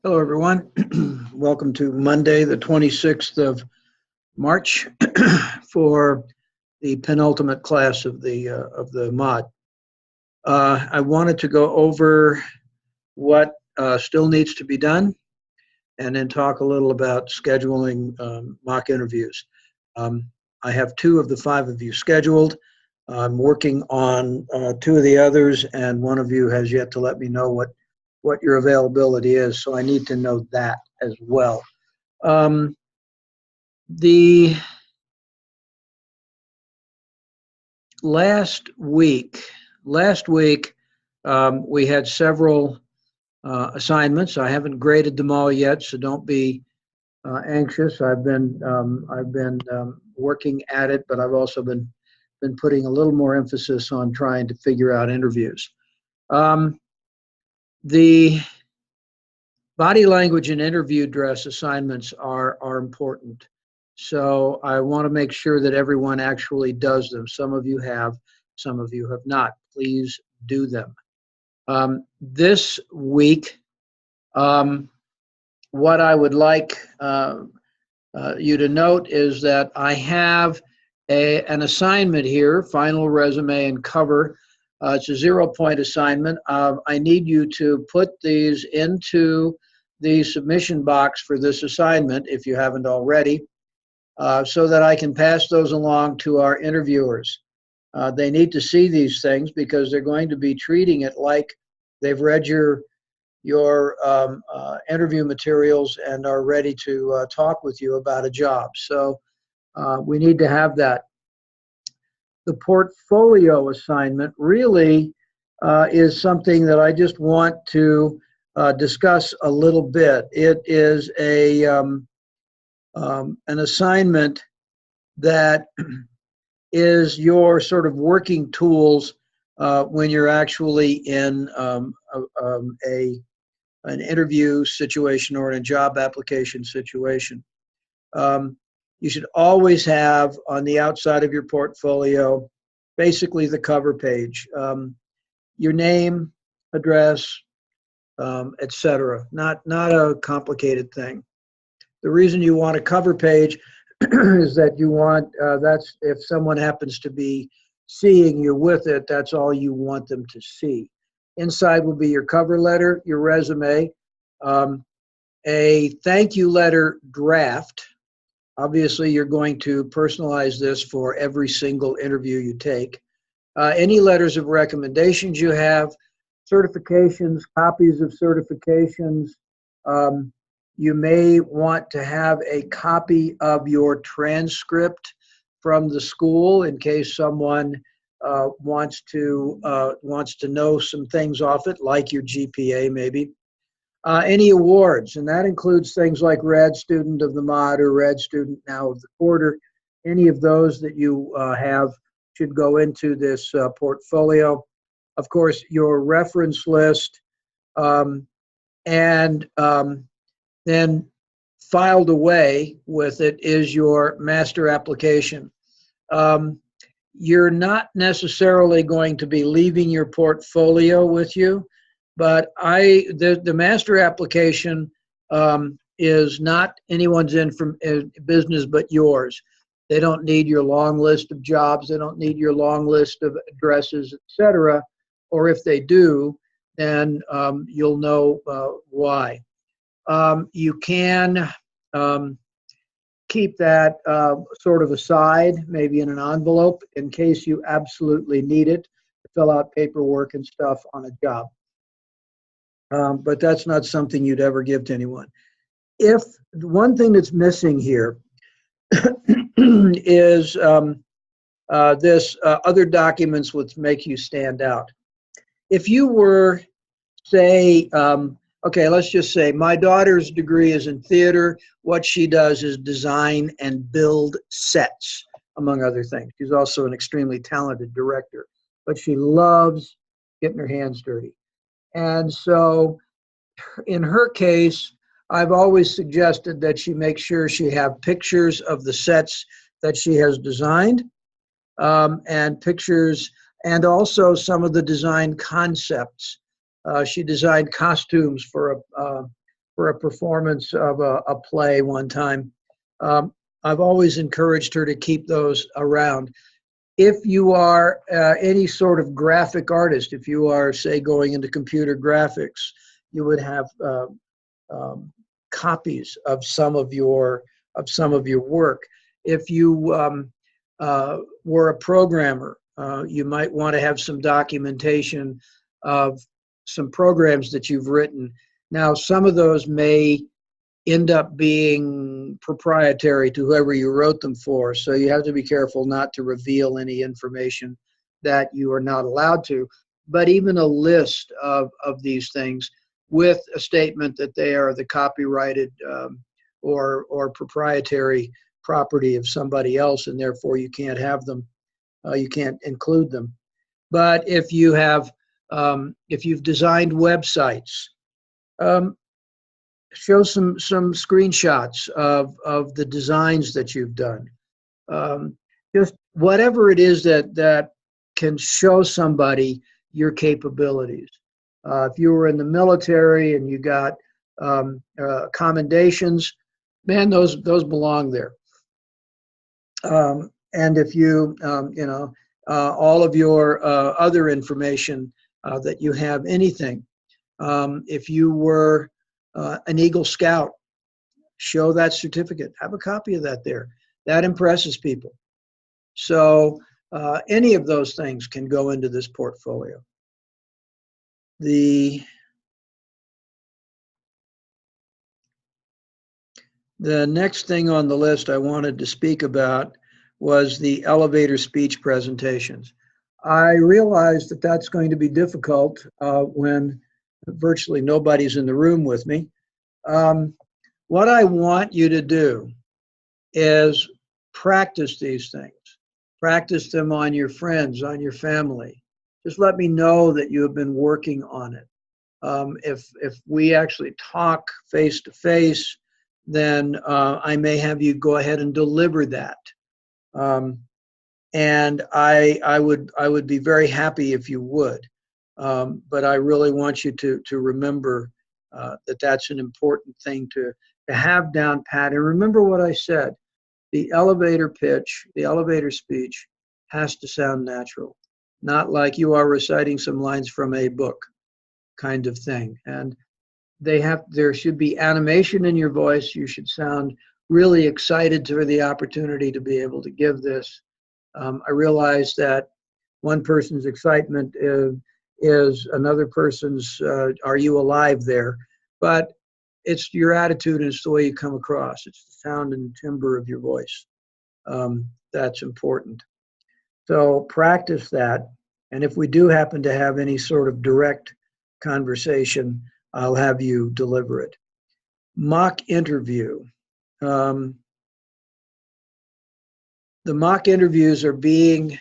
Hello, everyone. Welcome to Monday, the 26th of March, for the penultimate class of the mod. I wanted to go over what still needs to be done, and then talk a little about scheduling mock interviews. I have 2 of the 5 of you scheduled. I'm working on 2 of the others, and one of you has yet to let me know what your availability is, so I need to know that as well. The last week, we had several assignments. I haven't graded them all yet, so don't be anxious. I've been working at it, but I've also been putting a little more emphasis on trying to figure out interviews. The body language and interview dress assignments are important. So I want to make sure that everyone actually does them. Some of you have, some of you have not. Please do them. This week, what I would like you to note is that I have an assignment here, final resume and cover. It's a 0-point assignment. I need you to put these into the submission box for this assignment, if you haven't already, so that I can pass those along to our interviewers. They need to see these things because they're going to be treating it like they've read your interview materials and are ready to talk with you about a job. So we need to have that. The portfolio assignment really is something that I just want to discuss a little bit. It is an assignment that is your sort of working tools when you're actually in an interview situation or in a job application situation. You should always have on the outside of your portfolio basically the cover page, your name, address, etc. Not a complicated thing. The reason you want a cover page is that you want, that's if someone happens to be seeing you with it, that's all you want them to see. Inside will be your cover letter, your resume, a thank you letter draft. Obviously, you're going to personalize this for every single interview you take. Any letters of recommendations you have, certifications, copies of certifications. You may want to have a copy of your transcript from the school in case someone wants to know some things off it, like your GPA maybe. Any awards, and that includes things like Rad Student of the Mod or Rad Student now of the Quarter. Any of those that you have should go into this portfolio. Of course, your reference list, and then filed away with it is your master application. You're not necessarily going to be leaving your portfolio with you, but the master application is not anyone's business but yours. They don't need your long list of jobs. They don't need your long list of addresses, etc. Or if they do, then you'll know why. You can keep that sort of aside, maybe in an envelope, in case you absolutely need it to fill out paperwork and stuff on a job. But that's not something you'd ever give to anyone. If one thing that's missing here is this other documents which make you stand out. If you were, say, okay, let's just say my daughter's degree is in theater. What she does is design and build sets, among other things. She's also an extremely talented director, but she loves getting her hands dirty. And so in her case, I've always suggested that she make sure she have pictures of the sets that she has designed, and pictures, and also some of the design concepts. She designed costumes for for a performance of a play one time. I've always encouraged her to keep those around. If you are any sort of graphic artist, if you are, say, going into computer graphics, you would have copies of some of your work. If you were a programmer, you might want to have some documentation of some programs that you've written. Now, some of those may end up being proprietary to whoever you wrote them for, so you have to be careful not to reveal any information that you are not allowed to. But even a list of these things with a statement that they are the copyrighted or proprietary property of somebody else, and therefore you can't have them, you can't include them. But if you have, if you've designed websites, show some screenshots of the designs that you've done. Just whatever it is that can show somebody your capabilities. If you were in the military and you got commendations, man, those belong there. And if you, all of your other information that you have, anything. If you were an Eagle Scout, show that certificate. Have a copy of that there. That impresses people. So any of those things can go into this portfolio. The next thing on the list I wanted to speak about was the elevator speech presentations. I realize that that's going to be difficult when virtually nobody's in the room with me. What I want you to do is practice these things. Practice them on your friends, on your family. Just let me know that you have been working on it. If we actually talk face to face, then I may have you go ahead and deliver that. And I would be very happy if you would. But I really want you to remember that that's an important thing to have down pat. And remember what I said, the elevator pitch, the elevator speech has to sound natural, not like you are reciting some lines from a book kind of thing. And there should be animation in your voice. You should sound really excited for the opportunity to be able to give this. I realize that one person's excitement is another person's, are you alive there? But it's your attitude and it's the way you come across. It's the sound and timbre of your voice. That's important. So practice that. And if we do happen to have any sort of direct conversation, I'll have you deliver it. Mock interview. The mock interviews are being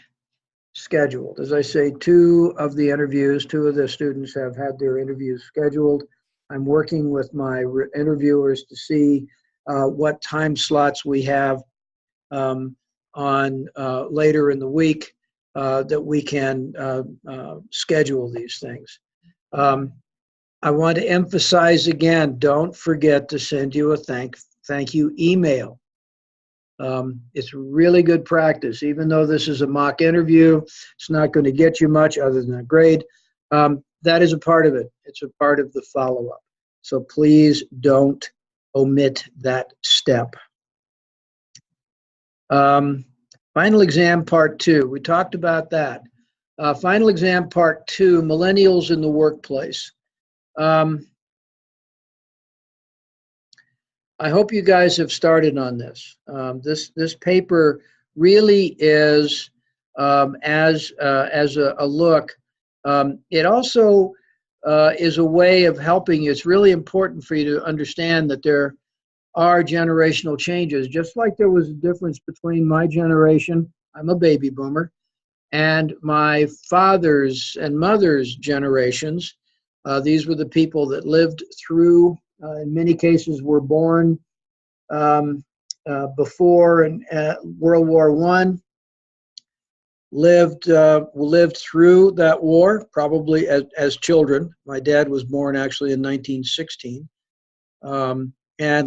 scheduled. As I say, two of the students have had their interviews scheduled. I'm working with my interviewers to see what time slots we have on later in the week that we can schedule these things. I want to emphasize again, don't forget to send you a thank you email. It's really good practice. Even though this is a mock interview, it's not going to get you much other than a grade. That is a part of it. It's a part of the follow-up. So please don't omit that step. Final exam part 2. We talked about that. Final exam part 2, millennials in the workplace. I hope you guys have started on this. This paper really is, as a look, it also is a way of helping you. It's really important for you to understand that there are generational changes. Just like there was a difference between my generation, I'm a baby boomer, and my father's and mother's generations. These were the people that lived through, in many cases were born before World War I, lived through that war, probably as children. My dad was born actually in 1916. and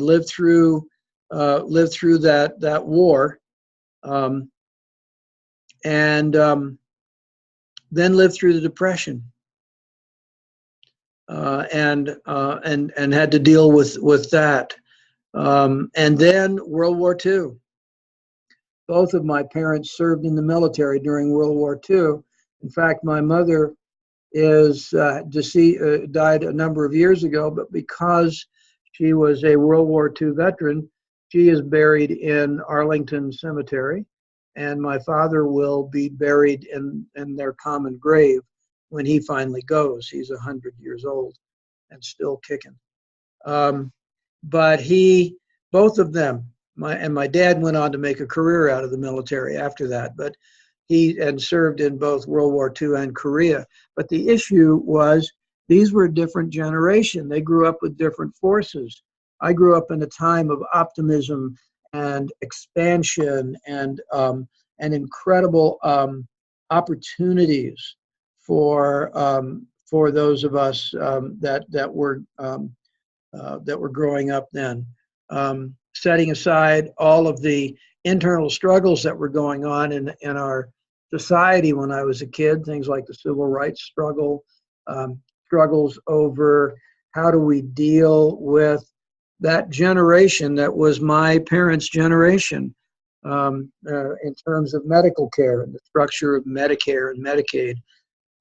lived through that war, um, and then lived through the Depression, and had to deal with that, and then World War II. Both of my parents served in the military during World War II. In fact, my mother is died a number of years ago, but because she was a World War II veteran, she is buried in Arlington Cemetery, and my father will be buried in their common grave when he finally goes. He's 100 years old and still kicking. But both of them, my dad went on to make a career out of the military after that, but he had served in both World War II and Korea. But the issue was these were a different generation. They grew up with different forces. I grew up in a time of optimism and expansion and incredible opportunities for those of us that were growing up then. Setting aside all of the internal struggles that were going on in our society when I was a kid, things like the civil rights struggle, struggles over how do we deal with that generation that was my parents' generation, in terms of medical care and the structure of Medicare and Medicaid.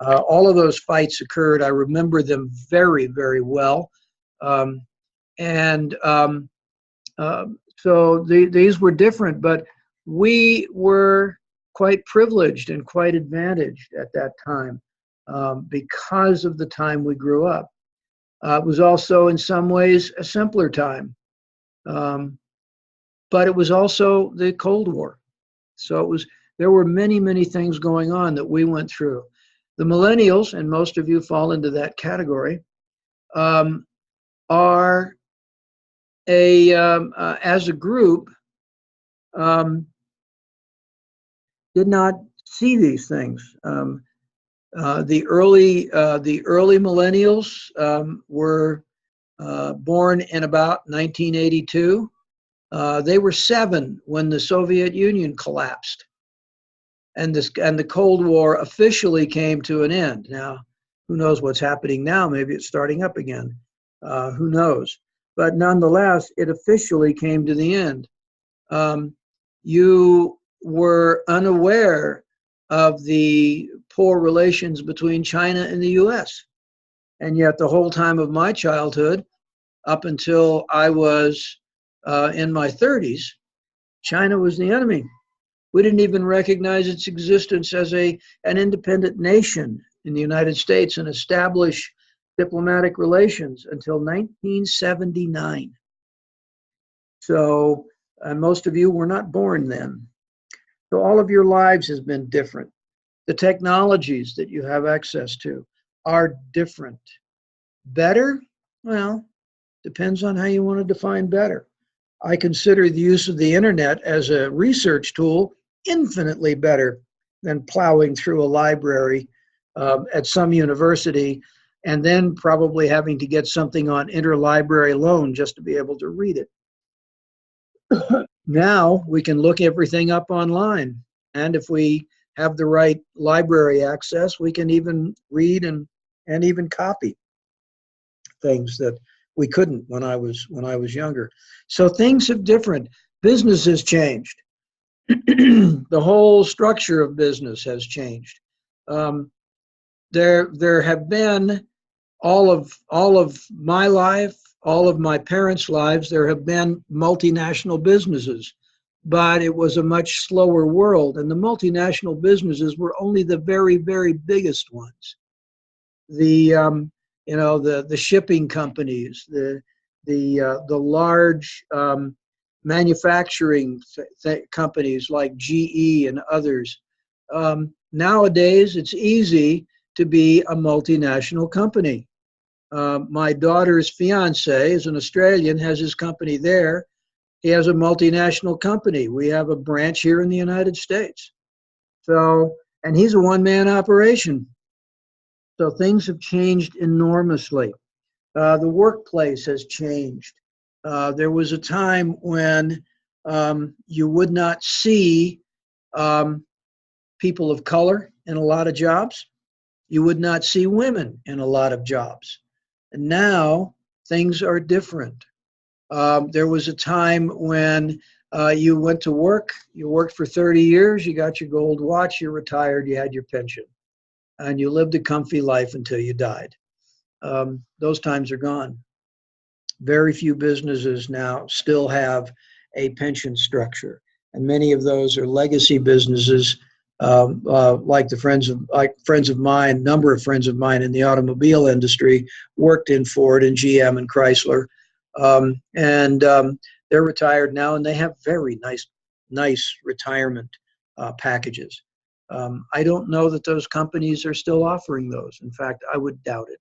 All of those fights occurred. I remember them very, very well. So these were different, but we were quite privileged and quite advantaged at that time, because of the time we grew up. It was also in some ways a simpler time, but it was also the Cold War. So there were many, many things going on that we went through. The millennials, and most of you fall into that category, are as a group, did not see these things. The early millennials were born in about 1982. They were 7 when the Soviet Union collapsed, and the Cold War officially came to an end. Now, who knows what's happening now? Maybe it's starting up again. Who knows? But nonetheless, it officially came to the end. You were unaware of the poor relations between China and the US. And yet the whole time of my childhood, up until I was in my 30s, China was the enemy. We didn't even recognize its existence as an independent nation in the United States and establish diplomatic relations until 1979. So most of you were not born then. So all of your lives has been different. The technologies that you have access to are different. Better? Well, depends on how you want to define better. I consider the use of the internet as a research tool infinitely better than plowing through a library at some university and then probably having to get something on interlibrary loan just to be able to read it. Now we can look everything up online, and if we have the right library access, we can even read and even copy things that we couldn't when I was younger. So things have different. Business has changed. The whole structure of business has changed. There have been all of my life, all of my parents' lives, there have been multinational businesses, but it was a much slower world, and the multinational businesses were only the very, very biggest ones. The shipping companies, the large manufacturing companies like GE and others. Nowadays, it's easy to be a multinational company. My daughter's fiance is an Australian, has his company there. He has a multinational company. We have a branch here in the United States. So, and he's a one-man operation. So things have changed enormously. The workplace has changed. There was a time when you would not see people of color in a lot of jobs. You would not see women in a lot of jobs. And now things are different. There was a time when you went to work, you worked for 30 years, you got your gold watch, you retired, you had your pension, and you lived a comfy life until you died. Those times are gone. Very few businesses now still have a pension structure, and many of those are legacy businesses, like friends of mine. Number of friends of mine in the automobile industry worked in Ford and GM and Chrysler, and they're retired now, and they have very nice retirement packages. I don't know that those companies are still offering those. In fact, I would doubt it.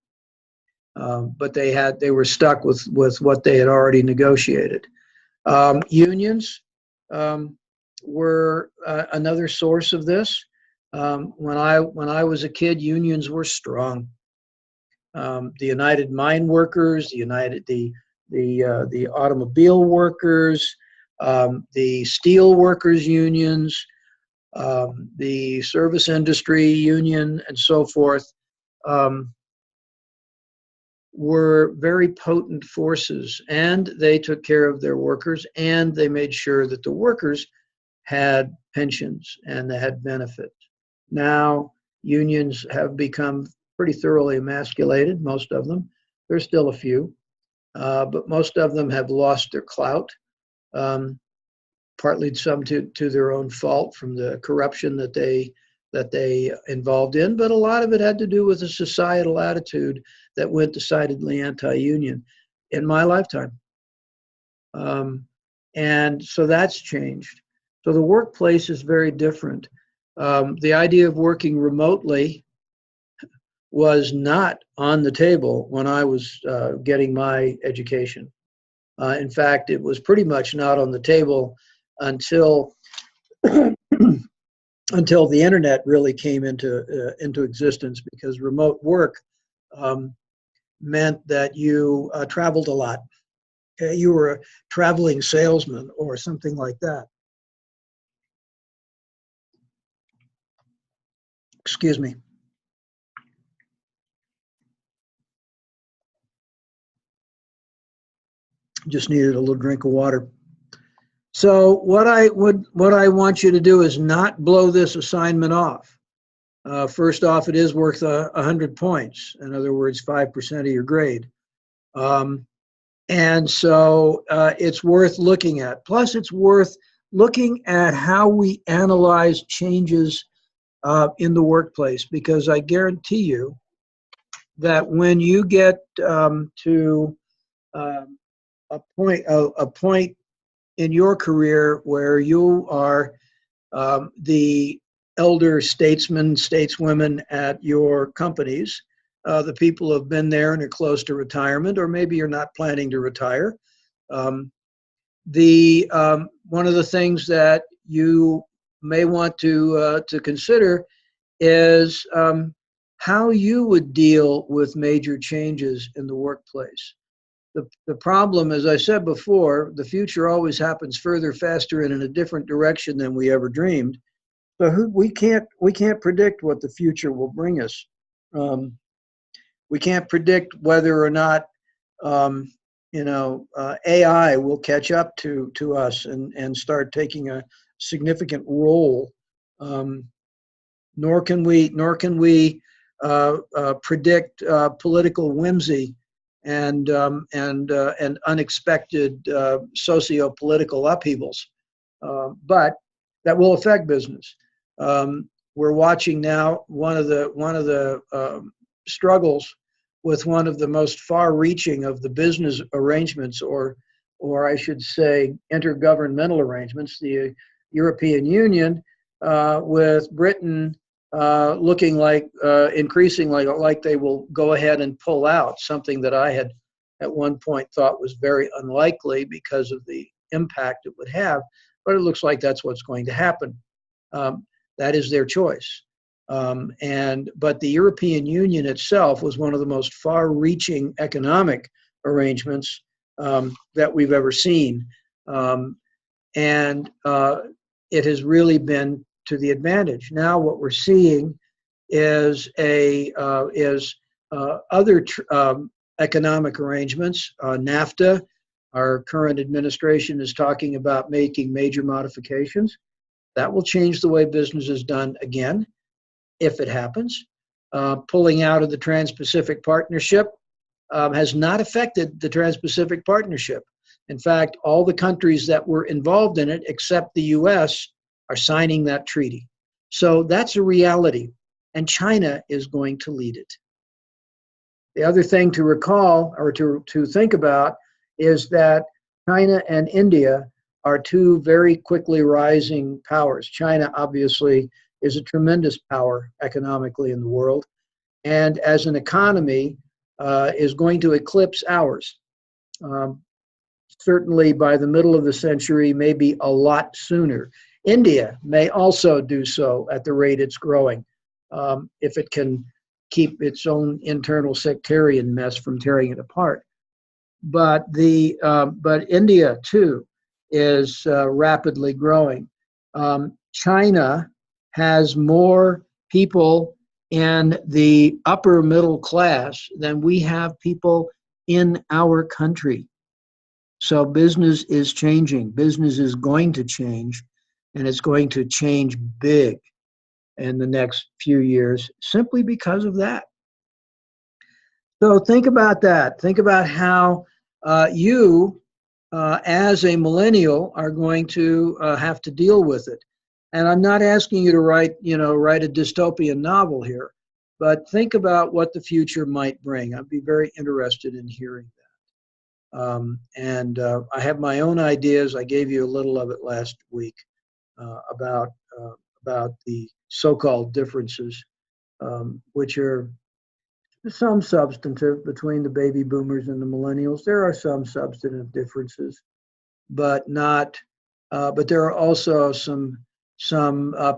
But they were stuck with what they had already negotiated. Unions were another source of this. When I was a kid, unions were strong. The United Mine Workers, the automobile workers, the steel workers unions, the service industry union, and so forth. Were very potent forces, and they took care of their workers, and they made sure that the workers had pensions and they had benefits. Now, unions have become pretty thoroughly emasculated, most of them. There's still a few, but most of them have lost their clout, partly some to their own fault from the corruption that they involved in, but a lot of it had to do with a societal attitude that went decidedly anti-union in my lifetime. And so that's changed. So the workplace is very different. The idea of working remotely was not on the table when I was getting my education. In fact, it was pretty much not on the table until until the internet really came into existence, because remote work meant that you traveled a lot. You were a traveling salesman or something like that. Excuse me. Just needed a little drink of water. So what I want you to do is not blow this assignment off. First off, it is worth 100 points. In other words, 5% of your grade. And so it's worth looking at. Plus, it's worth looking at how we analyze changes in the workplace, because I guarantee you that when you get to a point in your career where you are the elder statesmen, stateswomen at your companies, the people who have been there and are close to retirement, or maybe you're not planning to retire. One of the things that you may want to consider is how you would deal with major changes in the workplace. The problem, as I said before, the future always happens further, faster, and in a different direction than we ever dreamed. So we can't predict what the future will bring us. We can't predict whether or not AI will catch up to us and start taking a significant role. Nor can we predict political whimsy and unexpected socio-political upheavals, but that will affect business. We're watching now one of the struggles with one of the most far-reaching of the business arrangements, or I should say intergovernmental arrangements, the European Union, with Britain looking like increasingly like they will go ahead and pull out, something that I had at one point thought was very unlikely because of the impact it would have, but it looks like that's what's going to happen. That is their choice. But the European Union itself was one of the most far-reaching economic arrangements that we've ever seen. And it has really been to the advantage. Now what we're seeing is other economic arrangements. NAFTA, our current administration is talking about making major modifications. That will change the way business is done again, if it happens. Pulling out of the Trans-Pacific Partnership has not affected the Trans-Pacific Partnership. In fact, all the countries that were involved in it, except the US, are signing that treaty. So that's a reality, and China is going to lead it. The other thing to recall or to think about is that China and India are two very quickly rising powers. China, obviously, is a tremendous power economically in the world, and as an economy, is going to eclipse ours. Certainly by the middle of the century, maybe a lot sooner. India may also do so at the rate it's growing, if it can keep its own internal sectarian mess from tearing it apart. But India too is rapidly growing. China has more people in the upper middle class than we have people in our country. So business is changing. Business is going to change, and it's going to change big in the next few years simply because of that. So think about that. Think about how you, as a millennial, are going to have to deal with it. And I'm not asking you to write a dystopian novel here, but think about what the future might bring. I'd be very interested in hearing that. I have my own ideas. I gave you a little of it last week about the so-called differences, which are some substantive between the baby boomers and the millennials. There are some substantive differences, but not. But there are also some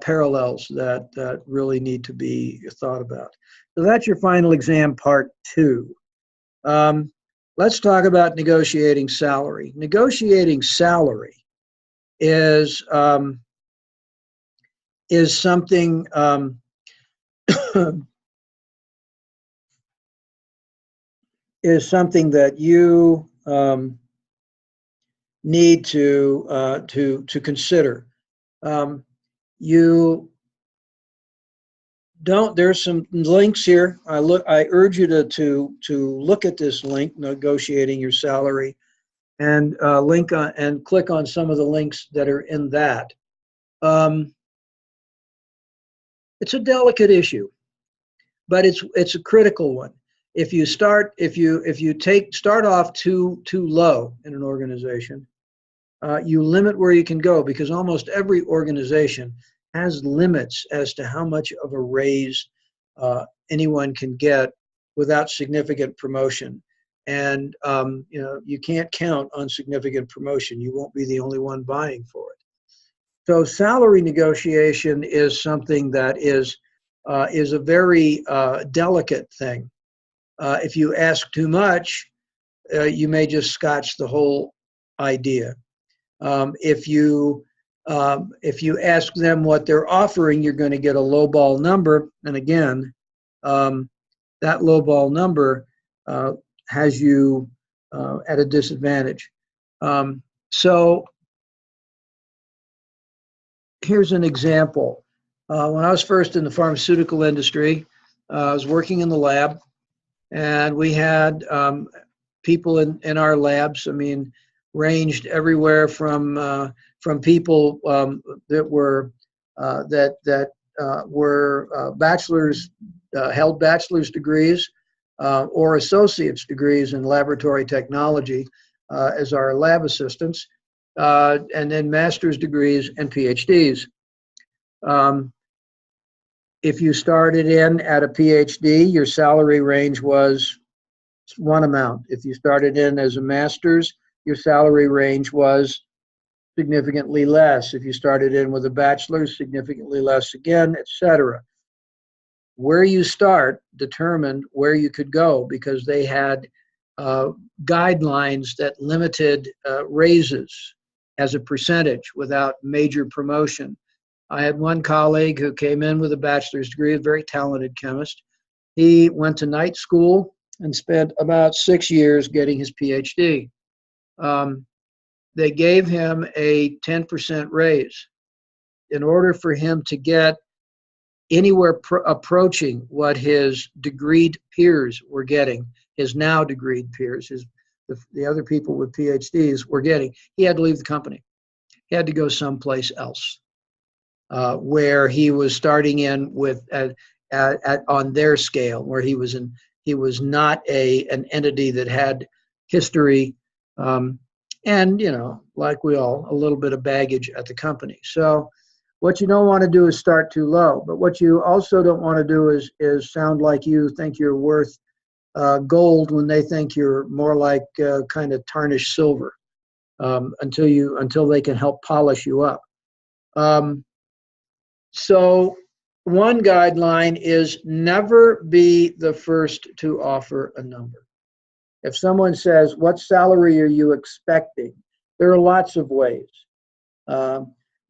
parallels that really need to be thought about. So that's your final exam, part 2. Let's talk about negotiating salary. Negotiating salary is something is something that you need to consider. You don't. There's some links here. I urge you to look at this link, negotiating your salary, and click on some of the links that are in that. It's a delicate issue, but it's a critical one. If you start off too low in an organization, you limit where you can go, because almost every organization has limits as to how much of a raise anyone can get without significant promotion. And you can't count on significant promotion. You won't be the only one vying for it. So salary negotiation is something that is a very delicate thing. If you ask too much, you may just scotch the whole idea. If you ask them what they're offering, you're going to get a lowball number, and again, that lowball number has you at a disadvantage. So here's an example. When I was first in the pharmaceutical industry, I was working in the lab, and we had people in our labs. I mean, ranged everywhere from people that were bachelor's held bachelor's degrees or associate's degrees in laboratory technology as our lab assistants, and then master's degrees and PhDs. If you started in at a PhD, your salary range was one amount. If you started in as a master's, your salary range was significantly less. If you started in with a bachelor's, significantly less again, etc. Where you start determined where you could go, because they had uh, guidelines that limited raises as a percentage without major promotion. I had one colleague who came in with a bachelor's degree, a very talented chemist. He went to night school and spent about 6 years getting his PhD. They gave him a 10% raise. In order for him to get anywhere approaching what his degreed peers were getting, his now degreed peers, the other people with PhDs were getting, he had to leave the company. He had to go someplace else where he was starting in with on their scale, where he was not an entity that had history, and like we all, a little bit of baggage at the company. So what you don't want to do is start too low, but what you also don't want to do is sound like you think you're worth gold when they think you're more like kind of tarnished silver, until they can help polish you up. So one guideline is never be the first to offer a number. If someone says, "What salary are you expecting?" There are lots of ways.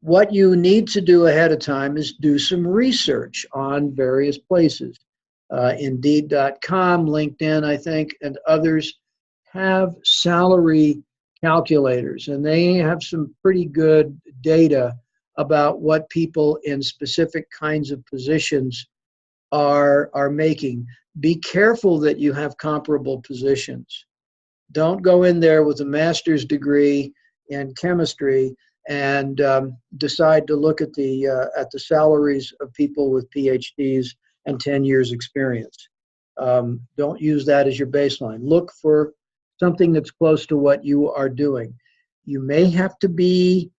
What you need to do ahead of time is do some research on various places. Indeed.com, LinkedIn, I think, and others have salary calculators, and they have some pretty good data about what people in specific kinds of positions are making. Be careful that you have comparable positions. Don't go in there with a master's degree in chemistry and decide to look at the salaries of people with PhDs and 10 years experience. Don't use that as your baseline. Look for something that's close to what you are doing. You may have to be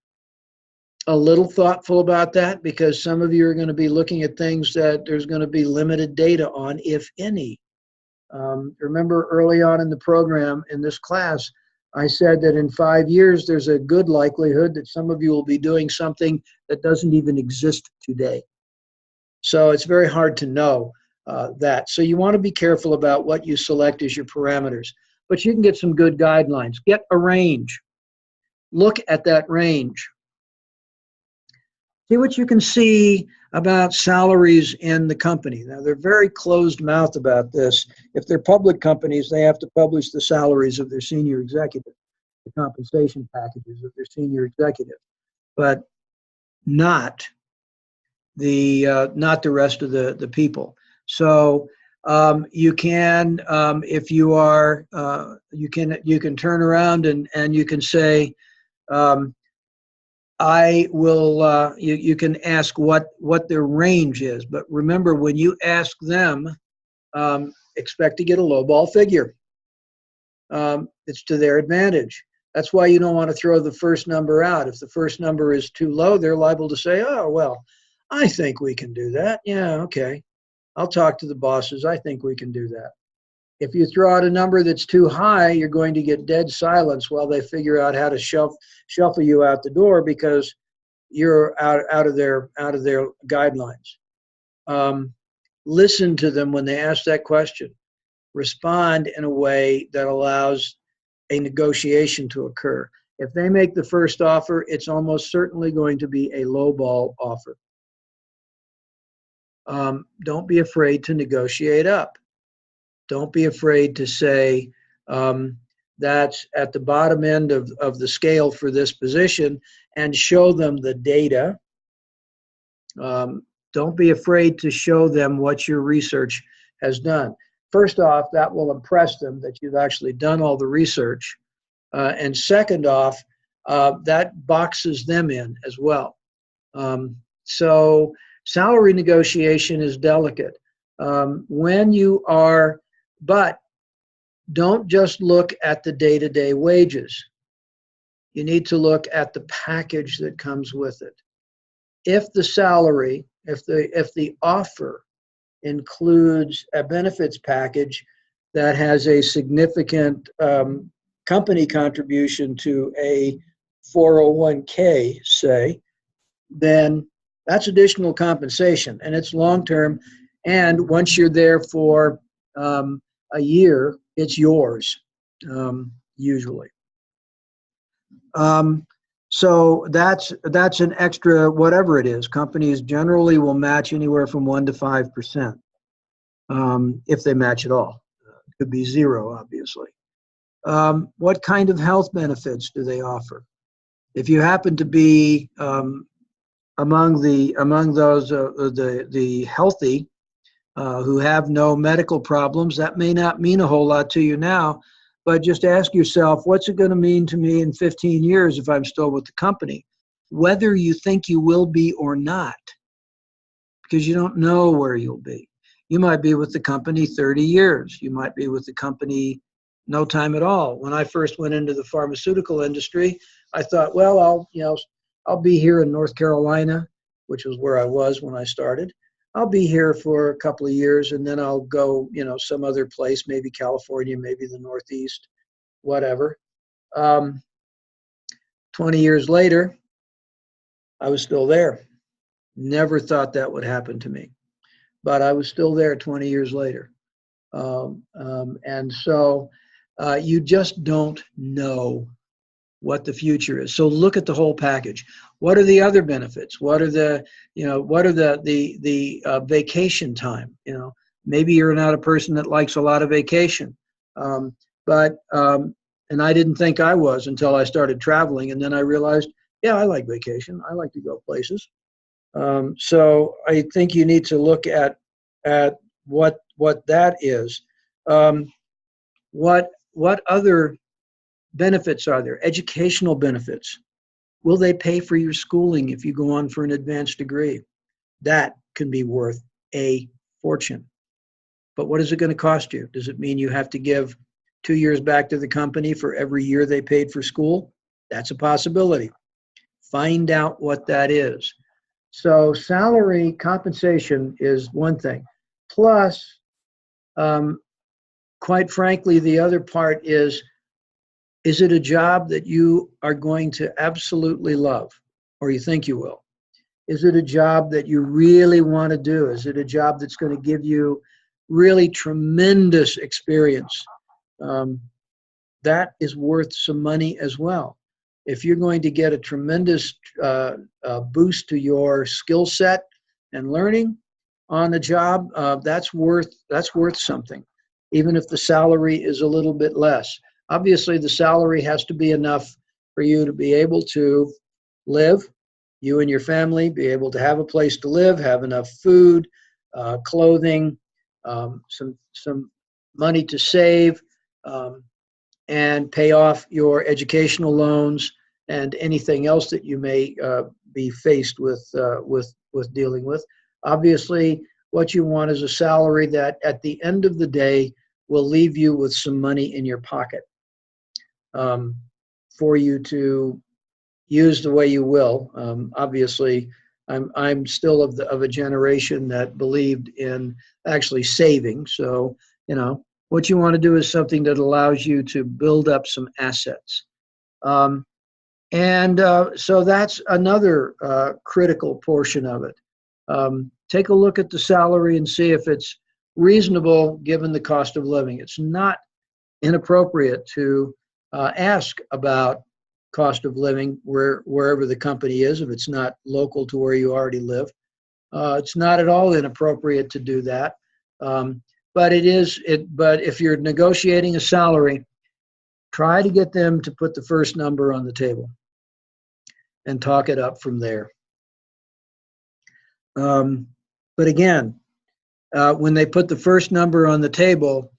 a little thoughtful about that, because some of you are going to be looking at things that there's going to be limited data on, if any. Remember early on in the program, in this class, I said that in 5 years, there's a good likelihood that some of you will be doing something that doesn't even exist today. So it's very hard to know that. So you want to be careful about what you select as your parameters. But you can get some good guidelines. Get a range. Look at that range. See what you can see about salaries in the company. Now, they're very closed-mouthed about this. If they're public companies, they have to publish the salaries of their senior executives, the compensation packages of their senior executives, but not the rest of the people. So you can, if you are, you can turn around and you can say, I will, you can ask what their range is, but remember, when you ask them, expect to get a lowball figure. It's to their advantage. That's why you don't want to throw the first number out. If the first number is too low, they're liable to say, "Oh, well, I think we can do that. Yeah, okay. I'll talk to the bosses. I think we can do that." If you throw out a number that's too high, you're going to get dead silence while they figure out how to shuffle you out the door, because you're out of their guidelines. Listen to them when they ask that question. Respond in a way that allows a negotiation to occur. If they make the first offer, it's almost certainly going to be a lowball offer. Don't be afraid to negotiate up. Don't be afraid to say, that's at the bottom end of the scale for this position, and show them the data. Don't be afraid to show them what your research has done. First off, that will impress them that you've actually done all the research. And second off, that boxes them in as well. So salary negotiation is delicate. When you are, but don't just look at the day-to-day wages. You need to look at the package that comes with it. If the salary, if the offer includes a benefits package that has a significant company contribution to a 401k, say, then that's additional compensation, and it's long-term. And once you're there for a year, it's yours. usually. So that's an extra, whatever it is. Companies generally will match anywhere from 1 to 5%, if they match at all. It could be zero, obviously. What kind of health benefits do they offer? If you happen to be among those the healthy who have no medical problems, that may not mean a whole lot to you now, but just ask yourself, what's it going to mean to me in 15 years if I'm still with the company? Whether you think you will be or not, because you don't know where you'll be. You might be with the company 30 years. You might be with the company no time at all. When I first went into the pharmaceutical industry, I thought, well, I'll be here in North Carolina, which was where I was when I started. I'll be here for a couple of years, and then I'll go, some other place, maybe California, maybe the Northeast, whatever. 20 years later, I was still there. Never thought that would happen to me, but I was still there 20 years later. And so you just don't know what the future is. So look at the whole package. What are the other benefits? What are the vacation time? Maybe you're not a person that likes a lot of vacation, and I didn't think I was until I started traveling, and then I realized, yeah, I like vacation. I like to go places. So I think you need to look at what that is. What other benefits are there? Educational benefits. Will they pay for your schooling if you go on for an advanced degree? That can be worth a fortune. But what is it going to cost you? Does it mean you have to give 2 years back to the company for every year they paid for school? That's a possibility. Find out what that is. So salary compensation is one thing. Plus, quite frankly, the other part is it a job that you are going to absolutely love, or you think you will? Is it a job that you really want to do? Is it a job that's going to give you really tremendous experience? That is worth some money as well. If you're going to get a tremendous boost to your skill set and learning on the job, that's worth something, even if the salary is a little bit less. Obviously, the salary has to be enough for you to be able to live, you and your family, be able to have a place to live, have enough food, clothing, some money to save, and pay off your educational loans and anything else that you may be faced with dealing with. Obviously, what you want is a salary that at the end of the day will leave you with some money in your pocket for you to use the way you will. Obviously, I'm still of a generation that believed in actually saving. So, what you want to do is something that allows you to build up some assets. So that's another critical portion of it. Take a look at the salary and see if it's reasonable given the cost of living. It's not inappropriate to ask about cost of living wherever the company is, if it's not local to where you already live. It's not at all inappropriate to do that. But if you're negotiating a salary, try to get them to put the first number on the table and talk it up from there. But again, when they put the first number on the table,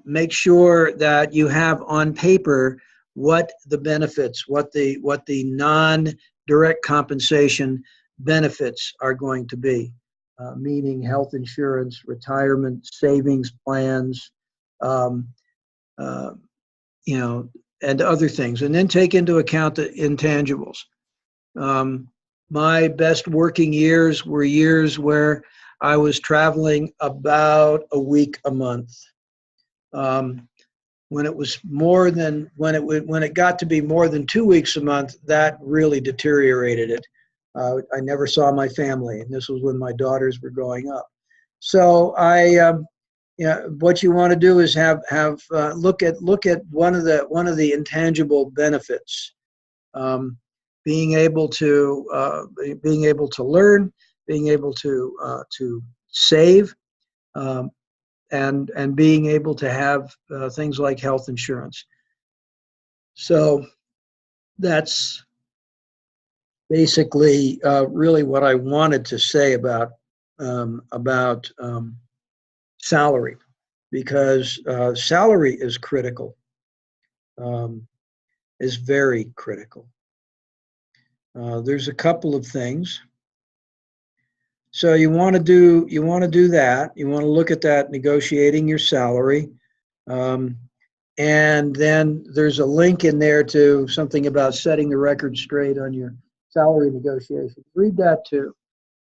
make sure that you have on paper what the benefits, what the non-direct compensation benefits are going to be, meaning health insurance, retirement, savings plans, and other things. And then take into account the intangibles. My best working years were years where I was traveling about a week a month. When it got to be more than 2 weeks a month, that really deteriorated it. I never saw my family, and this was when my daughters were growing up. So I Yeah, what you want to do is look at one of the intangible benefits. Um, being able to learn, being able to save, um, and being able to have things like health insurance. So that's basically really what I wanted to say about salary, because salary is critical, um, is very critical. There's a couple of things. So you want to do that. You want to look at that, negotiating your salary. Um, and then there's a link in there to something about setting the record straight on your salary negotiations. Read that too.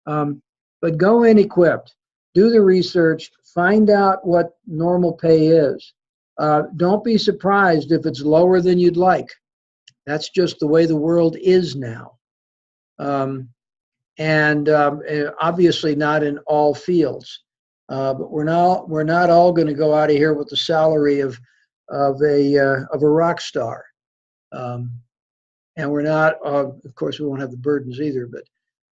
But go in equipped. Do the research. Find out what normal pay is. Don't be surprised if it's lower than you'd like. That's just the way the world is now. And obviously not in all fields. But we're not all going to go out of here with the salary of a rock star. And we're not, of course, we won't have the burdens either,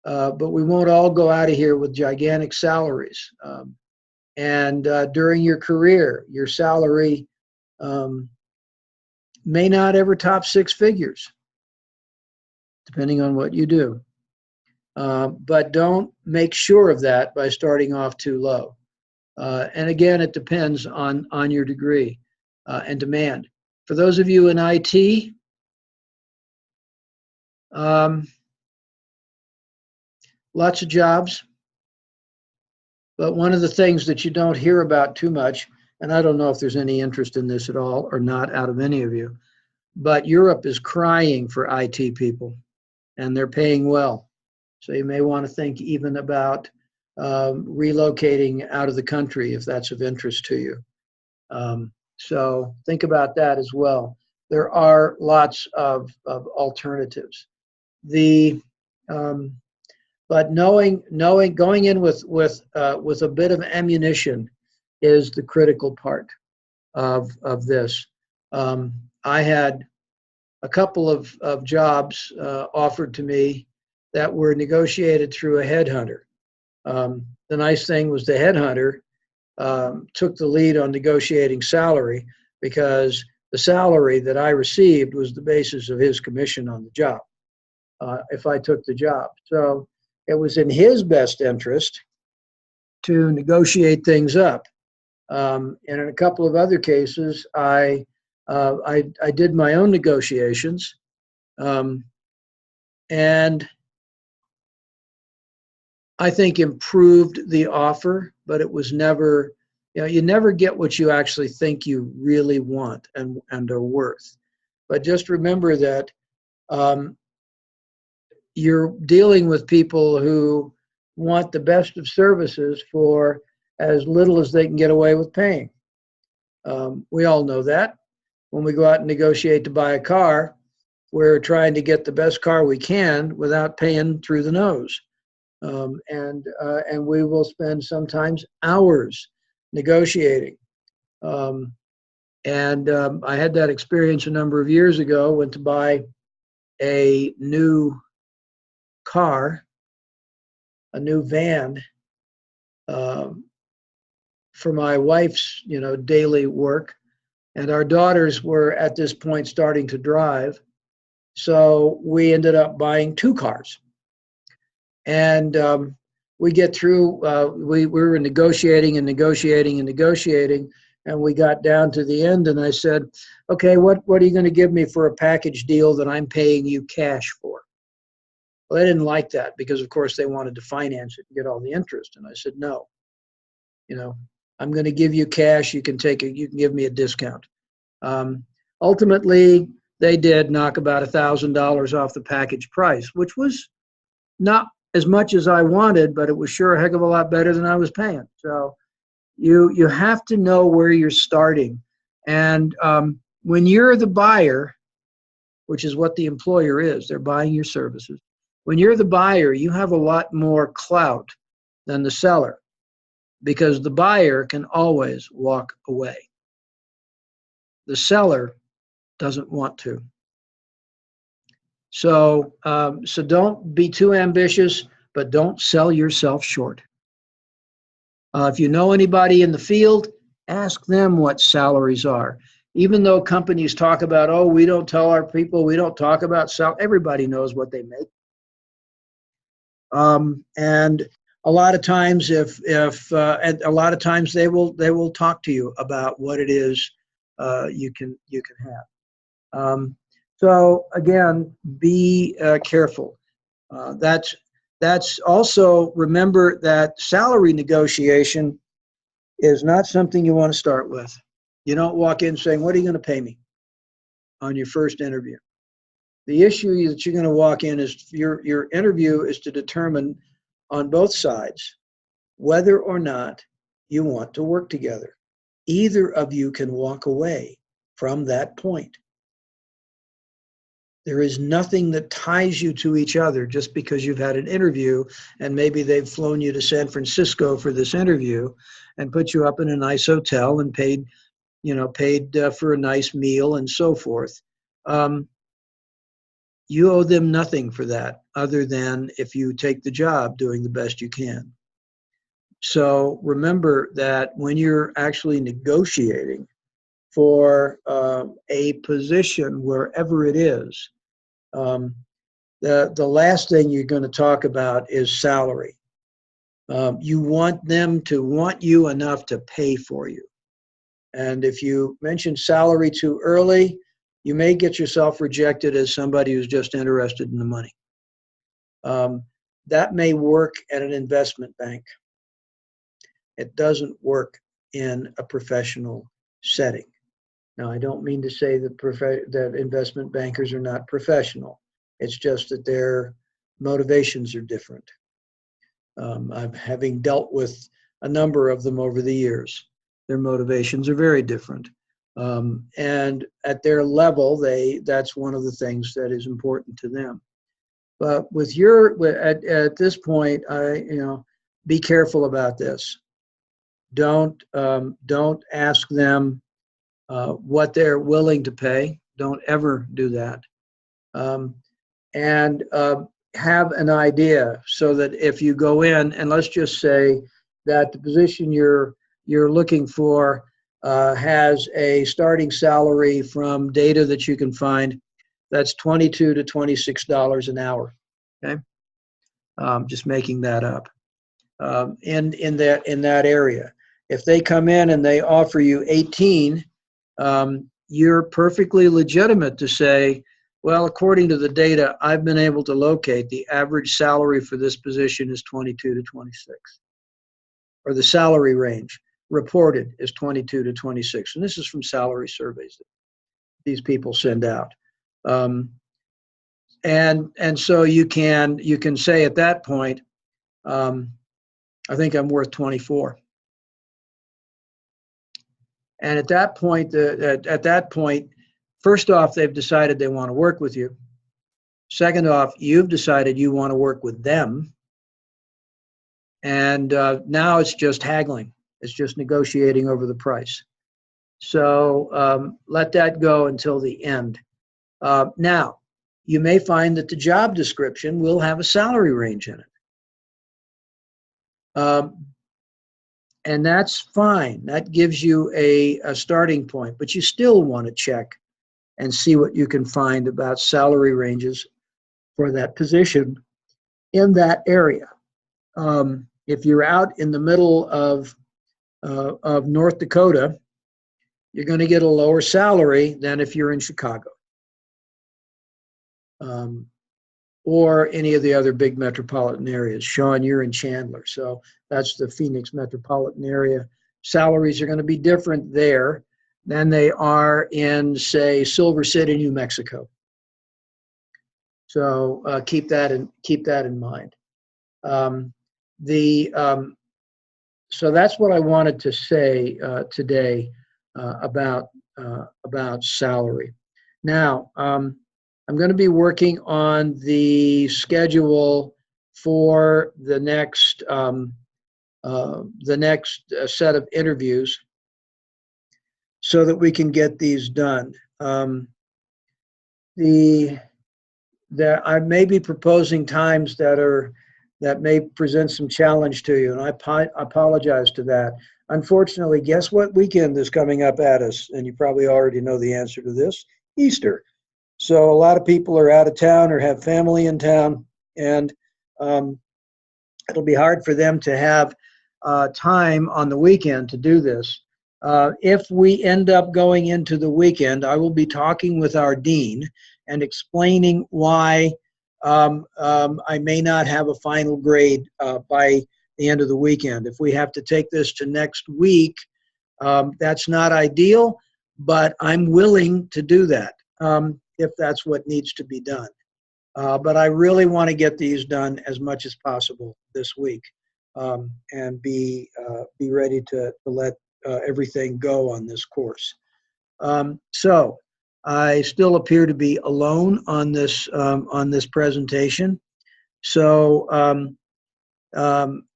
but we won't all go out of here with gigantic salaries. And during your career, your salary may not ever top six figures, depending on what you do. But don't make sure of that by starting off too low. And again, it depends on your degree and demand. For those of you in IT, lots of jobs. But one of the things that you don't hear about too much, and I don't know if there's any interest in this at all or not out of any of you, but Europe is crying for IT people, and they're paying well. So you may want to think even about relocating out of the country if that's of interest to you. So think about that as well. There are lots of alternatives. But knowing, going in with a bit of ammunition is the critical part of this. I had a couple of jobs offered to me that were negotiated through a headhunter. The nice thing was the headhunter took the lead on negotiating salary, because the salary that I received was the basis of his commission on the job if I took the job. So it was in his best interest to negotiate things up. And in a couple of other cases, I did my own negotiations, and I think improved the offer, but it was never, you never get what you actually think you really want and are worth. But just remember that you're dealing with people who want the best of services for as little as they can get away with paying. We all know that. When we go out and negotiate to buy a car, we're trying to get the best car we can without paying through the nose. And we will spend sometimes hours negotiating. I had that experience a number of years ago. Went to buy a new car, a new van, for my wife's daily work, and our daughters were at this point starting to drive, so we ended up buying two cars. And we get through, we were negotiating, and we got down to the end, and I said, okay, what are you going to give me for a package deal that I'm paying you cash for? Well, they didn't like that, because of course they wanted to finance it and get all the interest. And I said, no, I'm going to give you cash. You can give me a discount. Ultimately, they did knock about $1,000 off the package price, which was not as much as I wanted, but it was sure a heck of a lot better than I was paying. So you have to know where you're starting. And when you're the buyer, which is what the employer is, they're buying your services. When you're the buyer, you have a lot more clout than the seller. because the buyer can always walk away. The seller doesn't want to. So, so don't be too ambitious, but don't sell yourself short. If you know anybody in the field, ask them what salaries are. Even though companies talk about, oh, we don't tell our people, we don't talk about salary, everybody knows what they make. And a lot of times, and a lot of times they will talk to you about what it is you can have. So again, be careful. That's also, remember that salary negotiation is not something you want to start with. You don't walk in saying, what are you going to pay me on your first interview? The issue that you're going to walk in is your interview is to determine on both sides whether or not you want to work together. Either of you can walk away from that point. There is nothing that ties you to each other just because you've had an interview and maybe they've flown you to San Francisco for this interview and put you up in a nice hotel and paid for a nice meal and so forth. You owe them nothing for that other than if you take the job doing the best you can. So remember that when you're actually negotiating for a position, wherever it is, the last thing you're going to talk about is salary. You want them to want you enough to pay for you. And if you mention salary too early, you may get yourself rejected as somebody who's just interested in the money. That may work at an investment bank. It doesn't work in a professional setting. Now, I don't mean to say that investment bankers are not professional. It's just that their motivations are different. I'm having dealt with a number of them over the years. Their motivations are very different. And at their level, that's one of the things that is important to them. But at this point, be careful about this. Don't ask them what they're willing to pay. Don't ever do that. And have an idea so that if you go in, and let's just say that the position you're looking for has a starting salary from data that you can find that's $22 to $26 an hour. Okay, just making that up. In that area, if they come in and they offer you 18, you're perfectly legitimate to say, well, according to the data I've been able to locate, the average salary for this position is 22 to 26, or the salary range reported is 22 to 26. And this is from salary surveys that these people send out. And so you can say at that point, I think I'm worth 24. And at that point, first off, they've decided they want to work with you. Second off, you've decided you want to work with them. And now it's just haggling. It's just negotiating over the price. So let that go until the end. Now, you may find that the job description will have a salary range in it. And that's fine. That gives you a starting point. But you still want to check and see what you can find about salary ranges for that position in that area. If you're out in the middle of North Dakota, you're going to get a lower salary than if you're in Chicago or any of the other big metropolitan areas. Sean, you're in Chandler, so that's the Phoenix metropolitan area. Salaries are going to be different there than they are in, say, Silver City, New Mexico. So keep that in mind. So that's what I wanted to say today about salary. Now, I'm going to be working on the schedule for the next the next set of interviews so that we can get these done. I may be proposing times that may present some challenge to you, and I apologize to that. Unfortunately, guess what weekend is coming up at us? And you probably already know the answer to this: Easter. So a lot of people are out of town or have family in town, and it'll be hard for them to have time on the weekend to do this. If we end up going into the weekend, I will be talking with our dean and explaining why I may not have a final grade by the end of the weekend. If we have to take this to next week, that's not ideal, but I'm willing to do that if that's what needs to be done. But I really want to get these done as much as possible this week and be ready to let everything go on this course. So I still appear to be alone on this presentation. So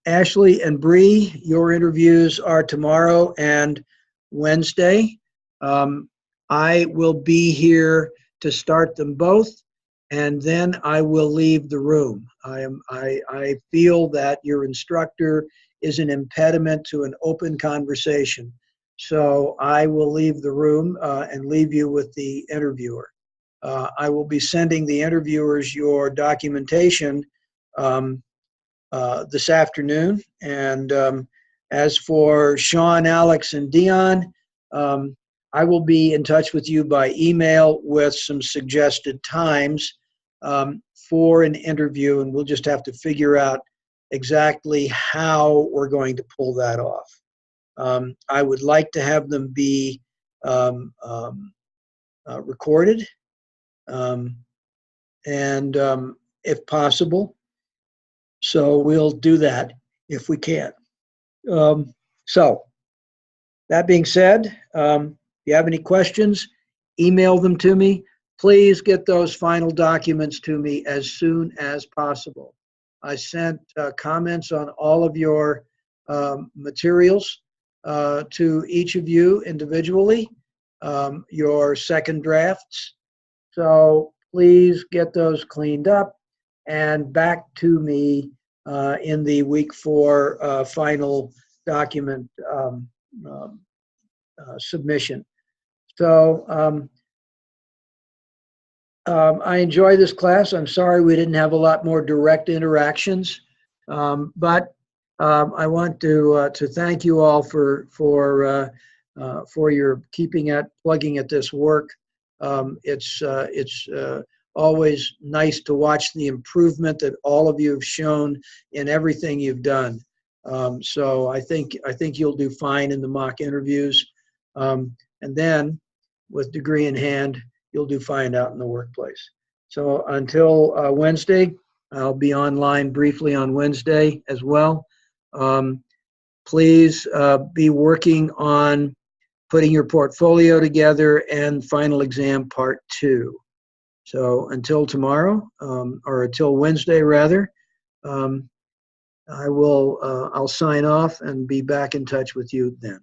Ashley and Bree, your interviews are tomorrow and Wednesday. I will be here to start them both, and then I will leave the room. I feel that your instructor is an impediment to an open conversation. So I will leave the room and leave you with the interviewer. I will be sending the interviewers your documentation this afternoon. And as for Sean, Alex, and Dion, I will be in touch with you by email with some suggested times for an interview, and we'll just have to figure out exactly how we're going to pull that off. I would like to have them be recorded, and if possible. So we'll do that if we can. So that being said, if you have any questions, email them to me. Please get those final documents to me as soon as possible. I sent comments on all of your materials to each of you individually, your second drafts. So please get those cleaned up and back to me in the week 4 final document submission. So I enjoy this class. I'm sorry we didn't have a lot more direct interactions, but I want to thank you all for your plugging at this work. It's always nice to watch the improvement that all of you have shown in everything you've done. So I think you'll do fine in the mock interviews, and then with degree in hand, you'll do fine out in the workplace. So until Wednesday, I'll be online briefly on Wednesday as well. Please be working on putting your portfolio together and final exam part 2. So until tomorrow, or until Wednesday rather, I'll sign off and be back in touch with you then.